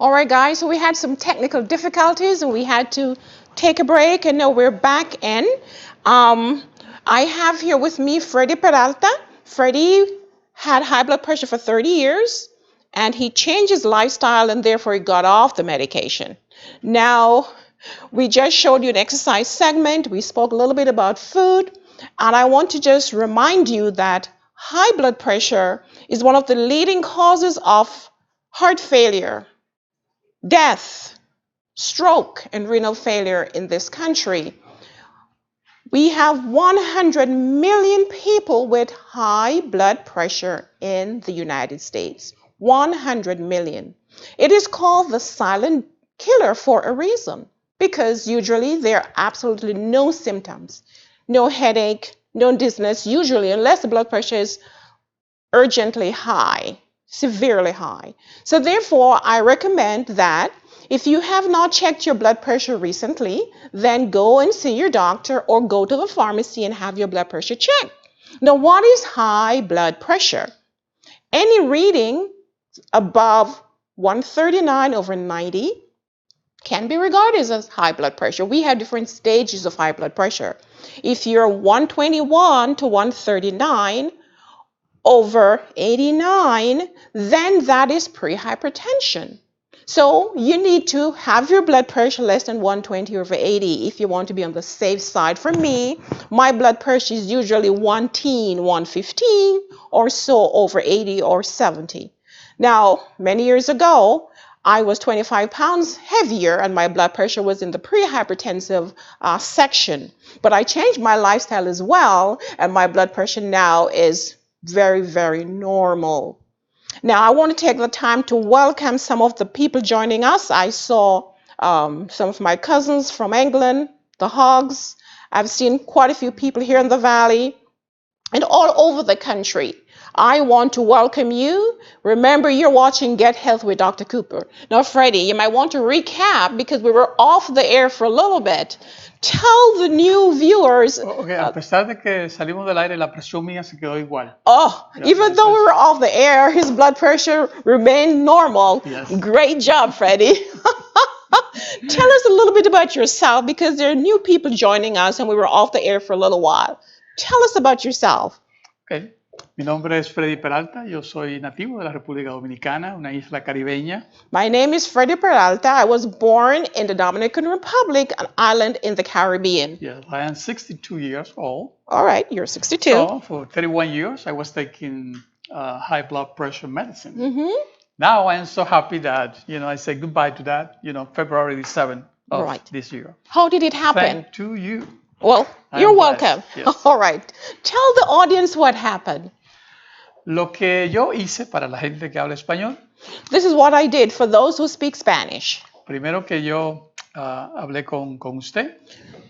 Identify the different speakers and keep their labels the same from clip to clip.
Speaker 1: All right, guys, so we had some technical difficulties and we had to take a break, and now we're back in. Um, I have here with me Freddie Peralta. Freddie had high blood pressure for 30 years and he changed his lifestyle and therefore he got off the medication. Now, we just showed you an exercise segment. We spoke a little bit about food, and I want to just remind you that high blood pressure is one of the leading causes of heart failure, death, stroke, and renal failure in this country. We have 100 million people with high blood pressure in the United States. 100 million. It is called the silent killer for a reason, because usually there are absolutely no symptoms, no headache, no dizziness, usually, unless the blood pressure is urgently high, severely high. So therefore, I recommend that if you have not checked your blood pressure recently, then go and see your doctor or go to the pharmacy and have your blood pressure checked. Now, what is high blood pressure? Any reading above 139/90 can be regarded as high blood pressure. We have different stages of high blood pressure. If you're 121 to 139/89, then that is pre-hypertension. So you need to have your blood pressure less than 120/80 if you want to be on the safe side. For me, my blood pressure is usually 110, 115 or so over 80 or 70. Now, many years ago, I was 25 pounds heavier and my blood pressure was in the pre-hypertensive section. But I changed my lifestyle as well, and my blood pressure now is very, very normal. Now, I want to take the time to welcome some of the people joining us. I saw some of my cousins from England, the Hogs. I've seen quite a few people here in the Valley and all over the country. I want to welcome you. Remember, you're watching Get Health with Dr. Cooper. Now, Freddie, you might want to recap because we were off the air for a little bit. Tell the new viewers.
Speaker 2: Okay, a pesar de que salimos del aire, la presión mía se quedó igual.
Speaker 1: Even though we were off the air, his blood pressure remained normal.
Speaker 2: Yes.
Speaker 1: Great job, Freddie. Tell us a little bit about yourself, because there are new people joining us and we were off the air for a little while. Tell us about yourself.
Speaker 2: Okay. Mi nombre es Freddy Peralta, yo soy nativo de la República Dominicana, una isla caribeña.
Speaker 1: My name is Freddie Peralta. I was born in the Dominican Republic, an island in the Caribbean.
Speaker 2: Yes, I am 62 years old.
Speaker 1: All right, you're 62.
Speaker 2: So for 31 years, I was taking high blood pressure medicine.
Speaker 1: Mm-hmm.
Speaker 2: Now I am so happy that, I say goodbye to that, February the 7th of this year.
Speaker 1: How did it happen?
Speaker 2: Thanks to you.
Speaker 1: Well, you're welcome.
Speaker 2: Yes.
Speaker 1: All right. Tell the audience what happened.
Speaker 2: Lo que yo hice para la gente que habla español.
Speaker 1: This is what I did for those who speak Spanish.
Speaker 2: Primero que yo hablé con usted.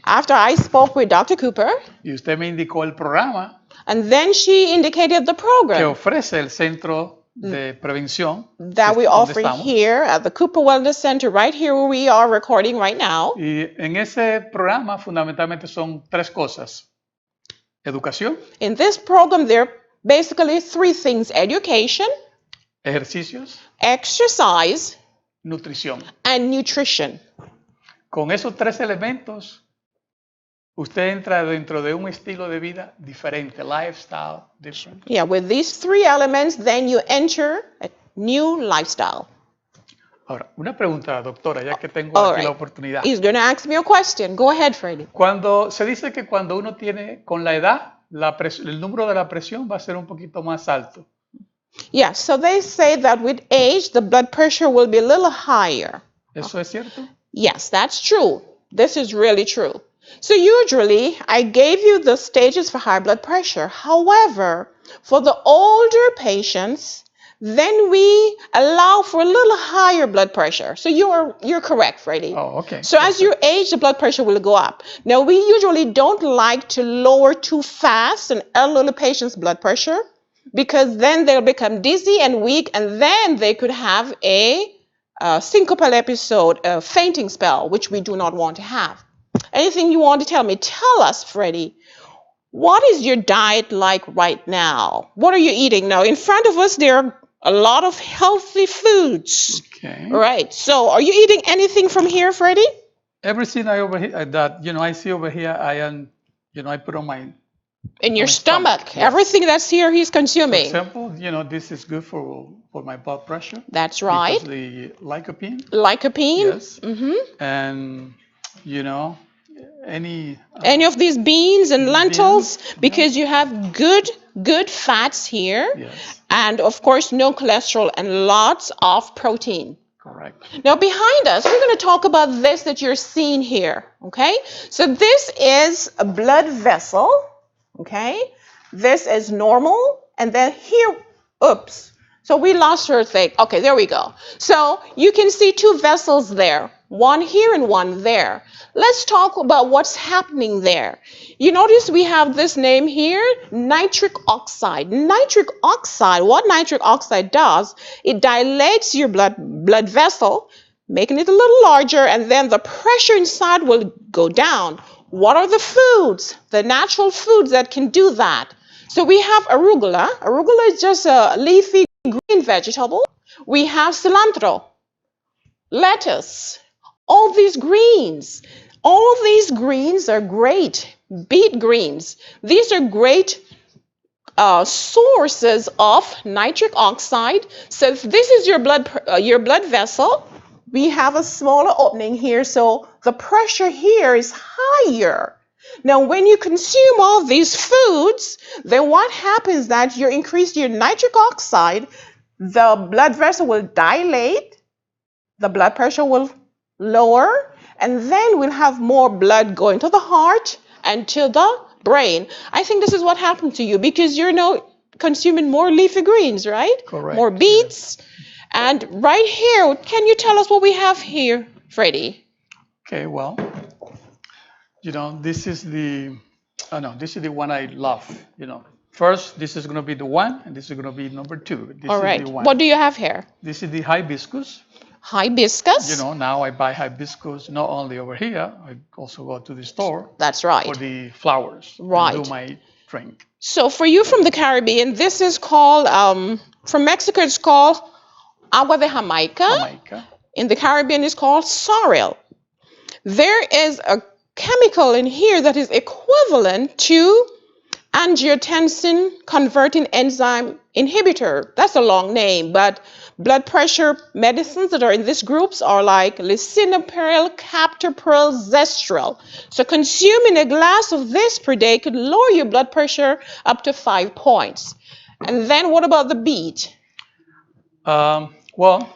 Speaker 1: After I spoke with Dr. Cooper.
Speaker 2: Y usted me indicó el programa.
Speaker 1: And then she indicated the program.
Speaker 2: Que ofrece el Centro de Prevención.
Speaker 1: That we offer here at the Cooper Wellness Center, right here where we are recording right now.
Speaker 2: Y en ese programa fundamentalmente son tres cosas. Educación.
Speaker 1: In this program there are basically three things: education,
Speaker 2: ejercicios,
Speaker 1: exercise,
Speaker 2: nutrición.
Speaker 1: And nutrition.
Speaker 2: Con esos tres elementos, usted entra dentro de un estilo de vida diferente, lifestyle different.
Speaker 1: Yeah, with these three elements, then you enter a new lifestyle.
Speaker 2: Ahora, una pregunta, doctora, ya que tengo aquí la oportunidad.
Speaker 1: He's going to ask me a question. Go ahead, Freddie.
Speaker 2: Cuando se dice que cuando uno tiene, con la edad, el número de la presión va a ser un poquito más alto.
Speaker 1: Yeah, so they say that with age, the blood pressure will be a little higher.
Speaker 2: ¿Eso es cierto?
Speaker 1: Yes, that's true. This is really true. So usually, I gave you the stages for high blood pressure. However, for the older patients, then we allow for a little higher blood pressure. So you're correct, Freddie.
Speaker 2: Oh, okay.
Speaker 1: So as you age, the blood pressure will go up. Now, we usually don't like to lower too fast an elderly patient's blood pressure, because then they'll become dizzy and weak, and then they could have a syncopal episode, a fainting spell, which we do not want to have. Anything you want to tell me? Tell us, Freddie. What is your diet like right now? What are you eating now? In front of us, there are a lot of healthy foods.
Speaker 2: Okay.
Speaker 1: All right. So, are you eating anything from here, Freddie?
Speaker 2: Everything I over here that I see over here, I am, I put on my
Speaker 1: In your
Speaker 2: my stomach.
Speaker 1: stomach.
Speaker 2: Yes.
Speaker 1: Everything that's here, he's
Speaker 2: For
Speaker 1: consuming.
Speaker 2: example, this is good for my blood pressure
Speaker 1: That's
Speaker 2: because
Speaker 1: right.
Speaker 2: the lycopene.
Speaker 1: Lycopene.
Speaker 2: Yes.
Speaker 1: Mm-hmm.
Speaker 2: And any
Speaker 1: Any of these beans and lentils,
Speaker 2: beans,
Speaker 1: because you have good fats here,
Speaker 2: yes,
Speaker 1: and of course no cholesterol and lots of protein.
Speaker 2: correct.
Speaker 1: Now behind us, we're going to talk about this that you're seeing here, okay? So this is a blood vessel, okay? This is normal, and then here, oops. So we lost her thing. Okay, there we go. So you can see two vessels there, one here and one there. Let's talk about what's happening there. You notice we have this name here, nitric oxide. Nitric oxide, what nitric oxide does, it dilates your blood vessel, making it a little larger, and then the pressure inside will go down. What are the foods, the natural foods that can do that? So we have arugula. Arugula is just a leafy green vegetable. We have cilantro, lettuce, all these greens. All these greens are great. Beet greens. These are great sources of nitric oxide. So if this is your blood vessel, we have a smaller opening here, so the pressure here is higher. Now, when you consume all these foods, then what happens that you increase your nitric oxide, the blood vessel will dilate, the blood pressure will lower, and then we'll have more blood going to the heart and to the brain. I think this is what happened to you because you're now consuming more leafy greens, right?
Speaker 2: Correct.
Speaker 1: More beets. And right here, can you tell us what we have here, Freddie?
Speaker 2: Okay, well, this is the one I love. First, this is going to be the one, and this is going to be number two. This
Speaker 1: All
Speaker 2: is
Speaker 1: right.
Speaker 2: the one.
Speaker 1: What do you have here?
Speaker 2: This is the hibiscus.
Speaker 1: Hibiscus?
Speaker 2: Now I buy hibiscus not only over here, I also go to the store
Speaker 1: That's right.
Speaker 2: for the flowers.
Speaker 1: Right.
Speaker 2: And do my drink.
Speaker 1: So for you from the Caribbean, this is called, from Mexico, it's called agua de Jamaica.
Speaker 2: Jamaica.
Speaker 1: In the Caribbean, it's called sorrel. There is a chemical in here that is equivalent to angiotensin converting enzyme inhibitor. That's a long name, but blood pressure medicines that are in these groups are like lisinopril, captopril, zestril. So consuming a glass of this per day could lower your blood pressure up to 5 points. And then what about the beet?
Speaker 2: Well,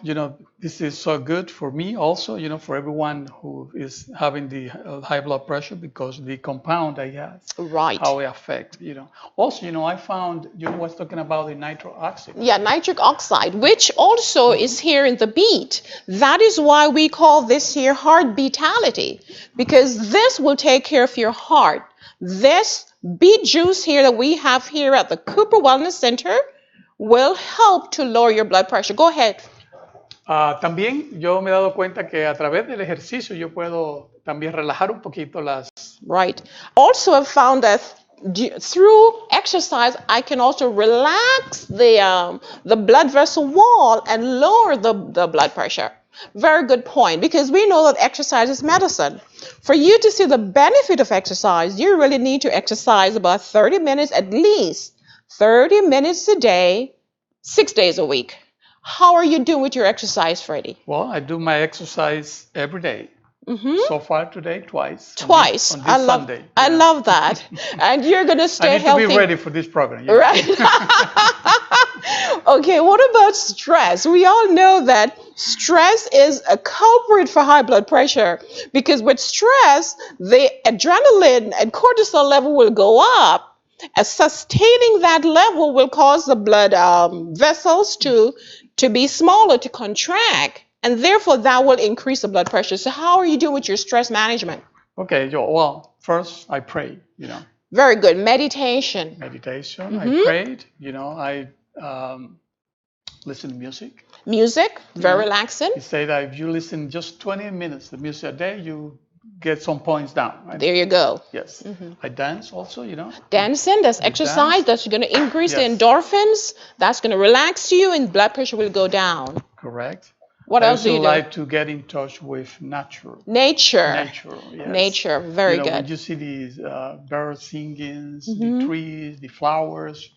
Speaker 2: this is so good for me also, for everyone who is having the high blood pressure because the compound I have,
Speaker 1: Right.
Speaker 2: how it affects, Also, I found you was talking about the nitric oxide.
Speaker 1: Yeah, nitric oxide, which also is here in the beet. That is why we call this here heart beatality, because this will take care of your heart. This beet juice here that we have here at the Cooper Wellness Center will help to lower your blood pressure. Go ahead.
Speaker 2: También yo me he dado cuenta que a través del ejercicio yo puedo también relajar un poquito las.
Speaker 1: Right. Also, I've found that through exercise, I can also relax the blood vessel wall and lower the blood pressure. Very good point, because we know that exercise is medicine. For you to see the benefit of exercise, you really need to exercise about 30 minutes at least. 30 minutes a day, 6 days a week. How are you doing with your exercise, Freddie?
Speaker 2: Well, I do my exercise every day.
Speaker 1: Mm-hmm.
Speaker 2: So far today, twice.
Speaker 1: Twice.
Speaker 2: On this Sunday.
Speaker 1: I love that. And you're going to stay healthy.
Speaker 2: I need to be ready for this program.
Speaker 1: Right. Okay, what about stress? We all know that stress is a culprit for high blood pressure because with stress, the adrenaline and cortisol level will go up. As sustaining that level will cause the blood vessels to be smaller, to contract, and therefore that will increase the blood pressure. So how are you doing with your stress management?
Speaker 2: Okay, well, first I pray,
Speaker 1: Very good. Meditation.
Speaker 2: Meditation. I prayed, I listen to music.
Speaker 1: Music, very relaxing.
Speaker 2: You say that if you listen just 20 minutes of music a day, you get some points down. Right?
Speaker 1: There you go.
Speaker 2: Yes. I dance also, you know.
Speaker 1: Dancing, that's
Speaker 2: You
Speaker 1: exercise.
Speaker 2: dance.
Speaker 1: That's going to increase the
Speaker 2: Yes.
Speaker 1: endorphins. That's going to relax you, and blood pressure will go down.
Speaker 2: Correct.
Speaker 1: What
Speaker 2: I
Speaker 1: else do
Speaker 2: also
Speaker 1: you do?
Speaker 2: like to get in touch with nature.
Speaker 1: Nature.
Speaker 2: Nature, yes.
Speaker 1: Nature, very
Speaker 2: you know, When
Speaker 1: good.
Speaker 2: you see these birds singing, the trees, the flowers,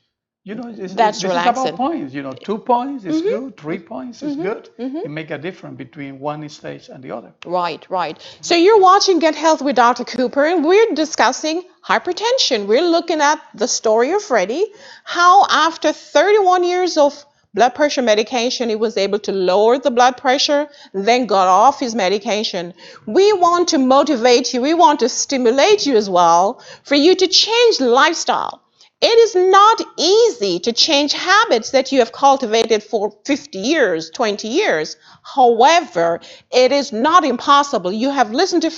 Speaker 2: you know,
Speaker 1: That's
Speaker 2: this is about
Speaker 1: relaxing.
Speaker 2: points. You know, 2 points is good, 3 points is good. It make a difference between one stage and the other.
Speaker 1: Right, right. So you're watching Get Health with Dr. Cooper, and we're discussing hypertension. We're looking at the story of Freddie, how after 31 years of blood pressure medication, he was able to lower the blood pressure, then got off his medication. We want to motivate you. We want to stimulate you as well for you to change lifestyle. It is not easy to change habits that you have cultivated for 50 years, 20 years. However, it is not impossible. You have listened to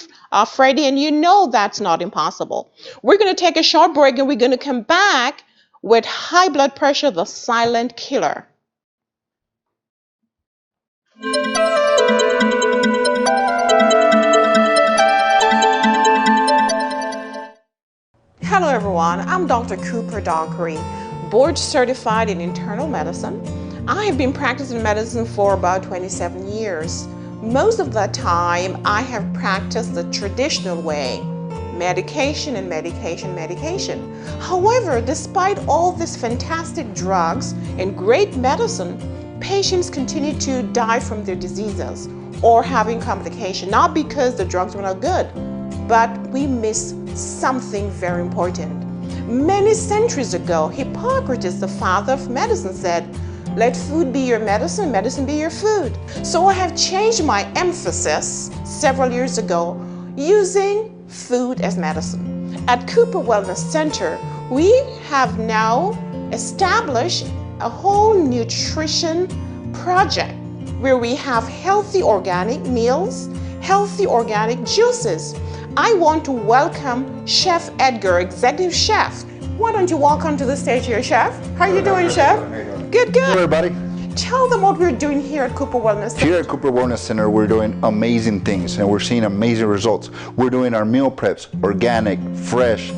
Speaker 1: Freddie, and you know that's not impossible. We're going to take a short break, and we're going to come back with high blood pressure, the silent killer. Hello everyone, I'm Dr. Cooper Dockery, board certified in internal medicine. I have been practicing medicine for about 27 years. Most of that time I have practiced the traditional way, medication and medication, medication. However, despite all these fantastic drugs and great medicine, patients continue to die from their diseases or having complications, not because the drugs were not good, but we miss something very important. Many centuries ago, Hippocrates, the father of medicine, said, "Let food be your medicine, medicine be your food." So I have changed my emphasis several years ago using food as medicine. At Cooper Wellness Center, we have now established a whole nutrition project where we have healthy organic meals, healthy organic juices. I want to welcome Chef Edgar, Executive Chef. Why don't you walk onto the stage here, Chef? How are you doing, Chef? Good, good.
Speaker 3: Hello, everybody.
Speaker 1: Tell them what we're doing here at Cooper Wellness Center.
Speaker 3: Here at Cooper Wellness Center, we're doing amazing things and we're seeing amazing results. We're doing our meal preps, organic, fresh,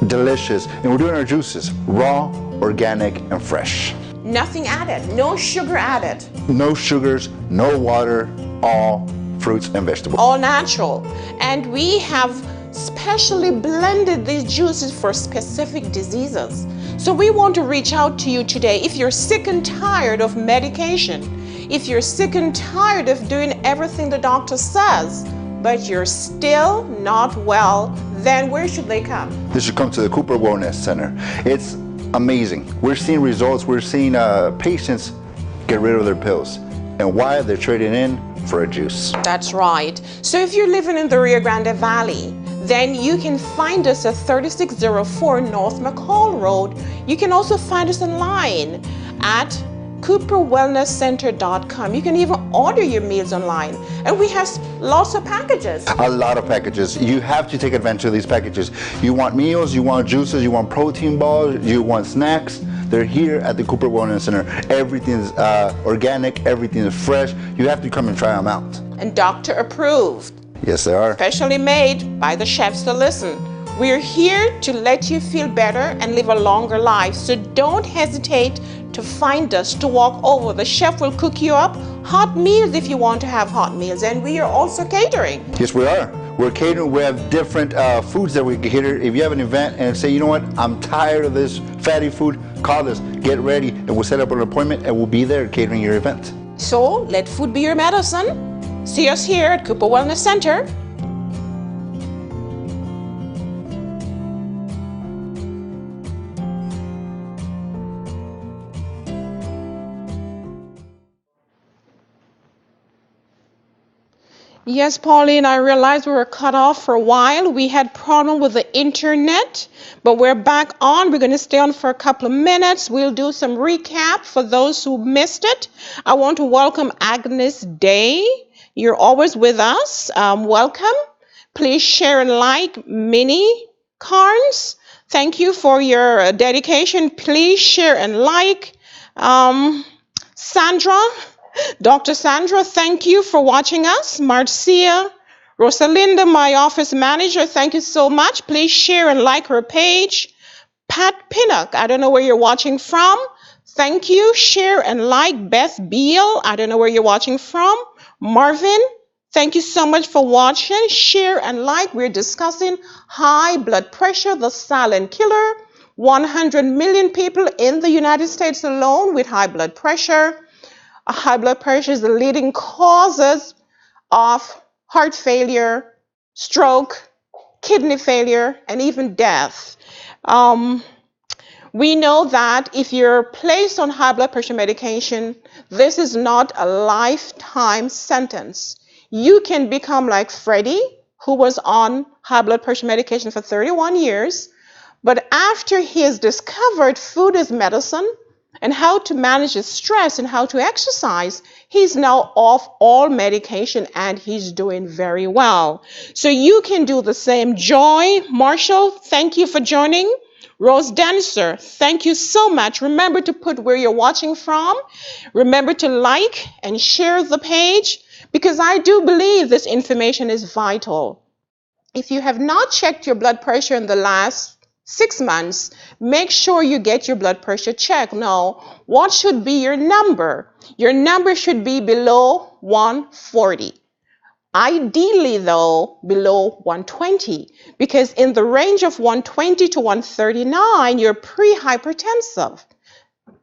Speaker 3: delicious, and we're doing our juices, raw, organic, and fresh.
Speaker 1: Nothing added, no sugar added.
Speaker 3: No sugars, no water, all fruits and vegetables.
Speaker 1: All natural. And we have specially blended these juices for specific diseases. So we want to reach out to you today. If you're sick and tired of medication, if you're sick and tired of doing everything the doctor says, but you're still not well, then where should they come?
Speaker 3: They should come to the Cooper Wellness Center. It's amazing. We're seeing results. We're seeing patients get rid of their pills. And why? They're trading in for a juice.
Speaker 1: That's right. So if you're living in the Rio Grande Valley, then you can find us at 3604 North McCall Road. You can also find us online at cooperwellnesscenter.com. You can even order your meals online. And we have lots of packages.
Speaker 3: A lot of packages. You have to take advantage of these packages. You want meals, you want juices, you want protein balls, you want snacks. They're here at the Cooper Wellness Center. Everything's organic, everything is fresh. You have to come and try them out.
Speaker 1: And doctor approved.
Speaker 3: Yes, they are.
Speaker 1: Specially made by the chefs to listen. We're here to let you feel better and live a longer life. So don't hesitate to find us, to walk over. The chef will cook you up hot meals if you want to have hot meals. And we are also catering.
Speaker 3: Yes, we are. We're catering. We have different foods that we can cater. If you have an event and say, you know what, I'm tired of this fatty food, call us, get ready, and we'll set up an appointment and we'll be there catering your event.
Speaker 1: So let food be your medicine. See us here at Cooper Wellness Center. Yes, Pauline, I realized we were cut off for a while. We had problem with the internet, but we're back on. We're going to stay on for a couple of minutes. We'll do some recap for those who missed it. I want to welcome Agnes Day. You're always with us. Welcome. Please share and like Minnie Carnes. Thank you for your dedication. Please share and like. Sandra. Dr. Sandra, thank you for watching us. Marcia Rosalinda, my office manager, thank you so much. Please share and like her page. Pat Pinnock, I don't know where you're watching from. Thank you. Share and like. Beth Beal, I don't know where you're watching from. Marvin, thank you so much for watching. Share and like. We're discussing high blood pressure, the silent killer. 100 million people in the United States alone with high blood pressure. High blood pressure is the leading causes of heart failure, stroke, kidney failure, and even death. We know that if you're placed on high blood pressure medication, this is not a lifetime sentence. You can become like Freddie, who was on high blood pressure medication for 31 years, but after he has discovered food is medicine and how to manage his stress and how to exercise, he's now off all medication and he's doing very well. So you can do the same. Joy, Marshall, thank you for joining. Rose Dancer, thank you so much. Remember to put where you're watching from. Remember to like and share the page because I do believe this information is vital. If you have not checked your blood pressure in the last 6 months, make sure you get your blood pressure checked. Now, what should be your number? Your number should be below 140. Ideally, though, below 120, because in the range of 120 to 139, you're pre-hypertensive.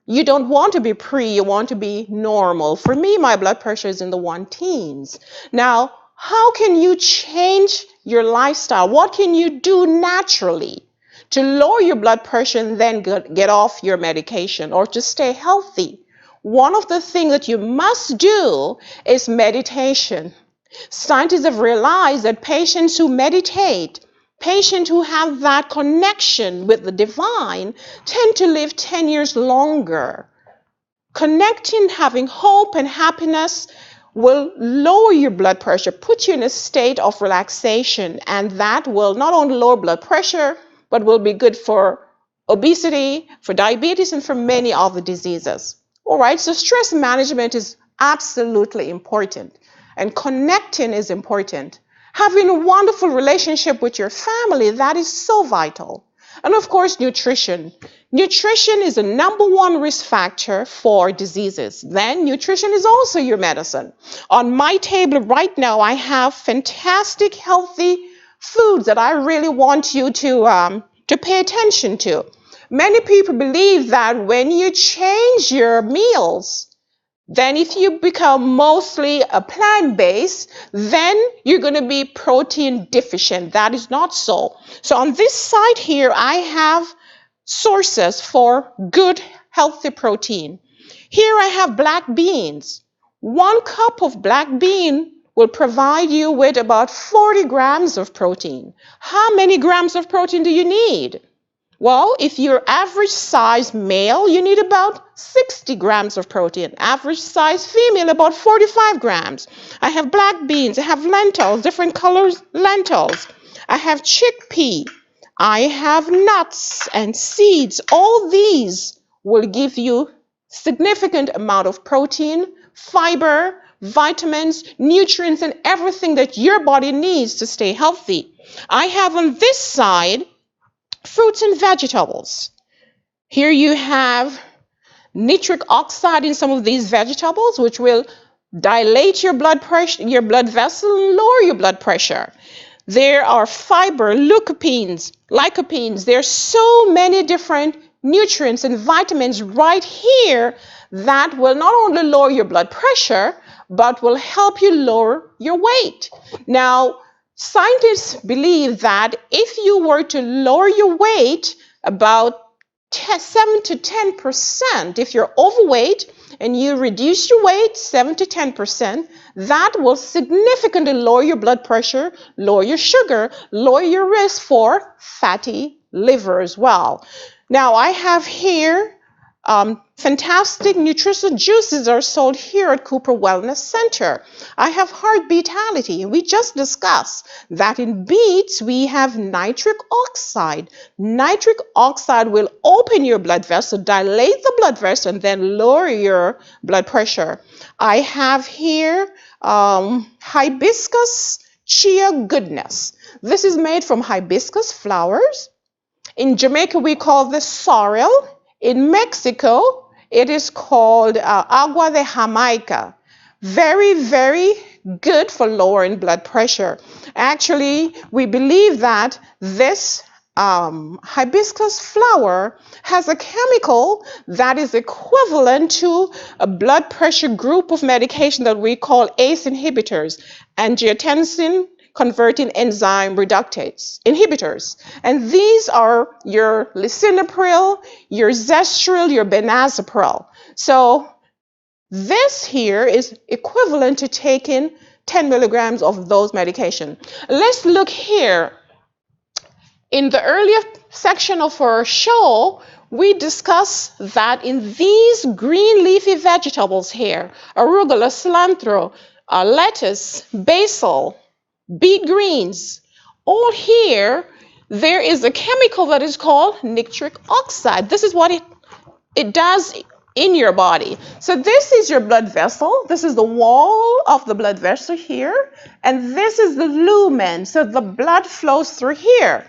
Speaker 1: You don't want to be pre, you want to be normal. For me, my blood pressure is in the 110s. Now, how can you change your lifestyle? What can you do naturally to lower your blood pressure and then get off your medication or to stay healthy? One of the things that you must do is meditation. Scientists have realized that patients who meditate, patients who have that connection with the divine, tend to live 10 years longer. Connecting, having hope and happiness will lower your blood pressure, put you in a state of relaxation, and that will not only lower blood pressure, but will be good for obesity, for diabetes, and for many other diseases. All right, so stress management is absolutely important. And connecting is important. Having a wonderful relationship with your family, that is so vital. And of course, nutrition. Nutrition is the #1 risk factor for diseases. Then nutrition is also your medicine. On my table right now, I have fantastic, healthy foods that I really want you to pay attention to. Many people believe that when you change your meals, then if you become mostly a plant-based, then you're going to be protein deficient. That is not so. So on this side here, I have sources for good, healthy protein. Here I have black beans. 1 cup of black bean will provide you with about 40 grams of protein. How many grams of protein do you need? Well, if you're average size male, you need about 60 grams of protein. Average size female, about 45 grams. I have black beans, I have lentils, different colors lentils. I have chickpea. I have nuts and seeds. All these will give you significant amount of protein, fiber, vitamins, nutrients, and everything that your body needs to stay healthy. I have on this side fruits and vegetables. Here you have nitric oxide in some of these vegetables, which will dilate your blood pressure, your blood vessel, and lower your blood pressure. There are fiber, lycopenes. There's so many different nutrients and vitamins right here that will not only lower your blood pressure, but will help you lower your weight. Now, scientists believe that if you were to lower your weight about 7 to 10%, if you're overweight and you reduce your weight 7 to 10%, that will significantly lower your blood pressure, lower your sugar, lower your risk for fatty liver as well. Now, I have here fantastic nutritious juices are sold here at Cooper Wellness Center. I have Heart Vitality. We just discussed that in beets we have nitric oxide. Nitric oxide will open your blood vessel, dilate the blood vessel, and then lower your blood pressure. I have here hibiscus chia goodness. This is made from hibiscus flowers. In Jamaica, we call this sorrel. In Mexico, it is called agua de Jamaica. Very, very good for lowering blood pressure. Actually, we believe that this hibiscus flower has a chemical that is equivalent to a blood pressure group of medication that we call ACE inhibitors, angiotensin converting enzyme reductase inhibitors. And these are your lisinopril, your zestril, your benazepril. So this here is equivalent to taking 10 milligrams of those medication. Let's look here. In the earlier section of our show, we discussed that in these green leafy vegetables here, arugula, cilantro, lettuce, basil, beet greens, all here, there is a chemical that is called nitric oxide. This is what it does in your body. So this is your blood vessel. This is the wall of the blood vessel here. And this is the lumen. So the blood flows through here.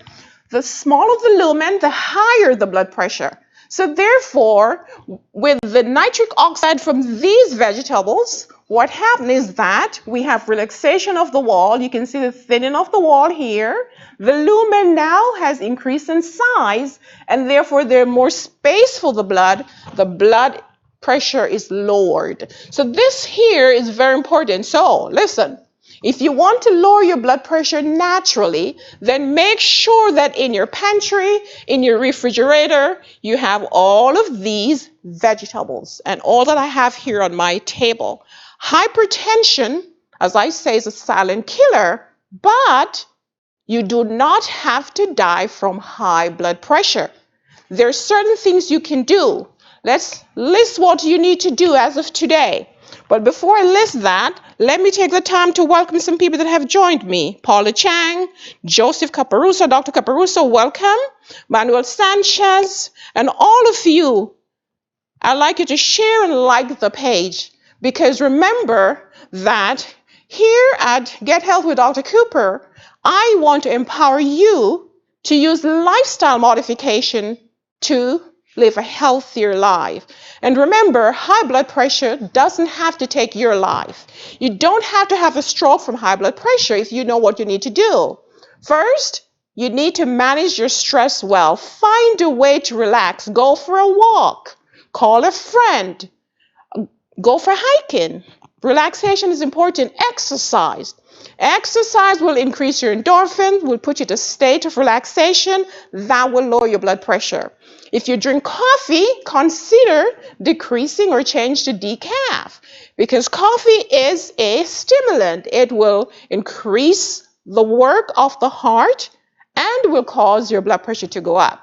Speaker 1: The smaller the lumen, the higher the blood pressure. So therefore, with the nitric oxide from these vegetables, what happens is that we have relaxation of the wall. You can see the thinning of the wall here. The lumen now has increased in size, and therefore there's more space for the blood. The blood pressure is lowered. So this here is very important. So listen. If you want to lower your blood pressure naturally, then make sure that in your pantry, in your refrigerator, you have all of these vegetables and all that I have here on my table. Hypertension, as I say, is a silent killer, but you do not have to die from high blood pressure. There are certain things you can do. Let's list what you need to do as of today. But before I list that, let me take the time to welcome some people that have joined me. Paula Chang, Joseph Caparuso, Dr. Caparuso, welcome. Manuel Sanchez, and all of you, I'd like you to share and like the page, because remember that here at Get Health with Dr. Cooper, I want to empower you to use lifestyle modification to live a healthier life. And remember, high blood pressure doesn't have to take your life. You don't have to have a stroke from high blood pressure if you know what you need to do. First, you need to manage your stress well. Find a way to relax. Go for a walk. Call a friend. Go for hiking. Relaxation is important. Exercise. Exercise will increase your endorphin, will put you to a state of relaxation. That will lower your blood pressure. If you drink coffee, consider decreasing or change to decaf, because coffee is a stimulant. It will increase the work of the heart and will cause your blood pressure to go up.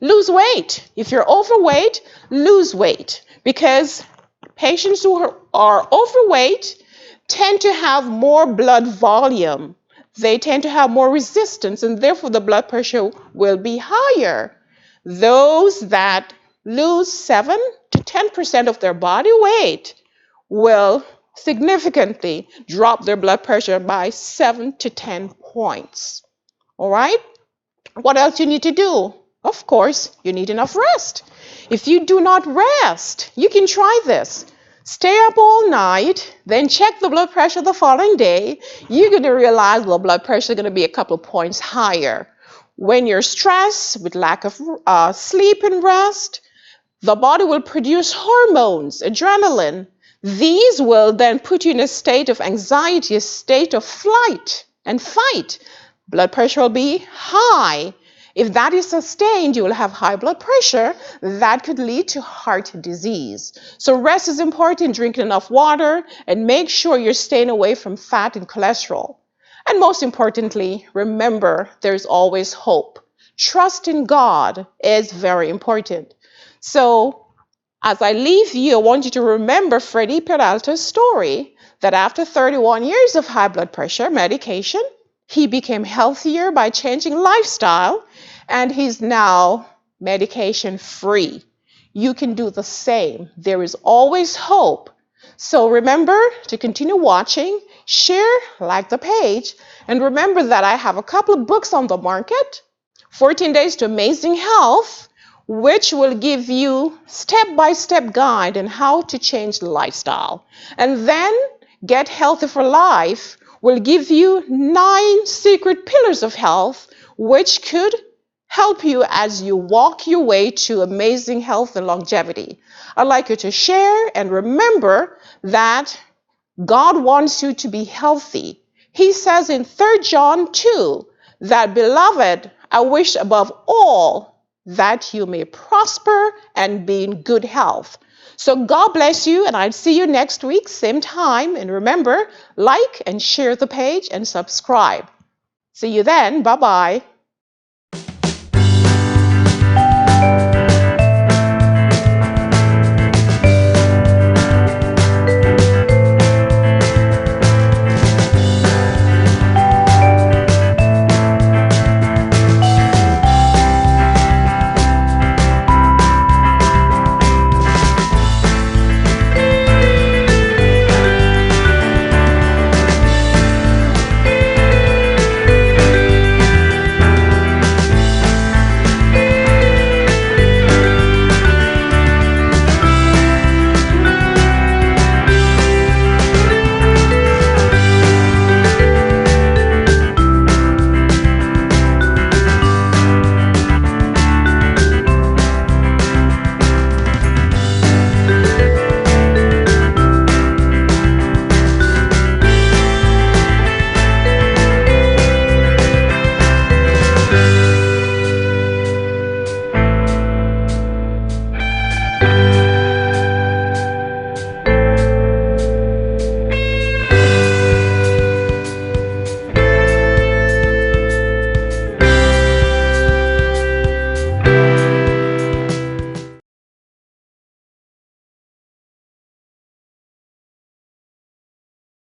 Speaker 1: Lose weight. If you're overweight, lose weight, because patients who are overweight tend to have more blood volume. They tend to have more resistance, and therefore the blood pressure will be higher. Those that lose 7 to 10% of their body weight will significantly drop their blood pressure by 7 to 10 points. All right? What else you need to do? Of course, you need enough rest. If you do not rest, you can try this. Stay up all night, then check the blood pressure the following day. You're going to realize the blood pressure is going to be a couple of points higher. When you're stressed with lack of sleep and rest, the body will produce hormones, adrenaline. These will then put you in a state of anxiety, a state of flight and fight. Blood pressure will be high. If that is sustained, you will have high blood pressure. That could lead to heart disease. So rest is important, drinking enough water, and make sure you're staying away from fat and cholesterol. And most importantly, remember, there's always hope. Trust in God is very important. So as I leave you, I want you to remember Freddie Peralta's story, that after 31 years of high blood pressure medication, he became healthier by changing lifestyle, and he's now medication free. You can do the same. There is always hope. So remember to continue watching. share, like the page, and remember that I have a couple of books on the market, 14 Days to Amazing Health, which will give you step-by-step guide on how to change the lifestyle. And then Get Healthy for Life will give you 9 secret pillars of health, which could help you as you walk your way to amazing health and longevity. I'd like you to share and remember that God wants you to be healthy. He says in 3 John 2 that, beloved, I wish above all that you may prosper and be in good health. So God bless you, and I'll see you next week, same time. And remember, like and share the page and subscribe. See you then. Bye-bye.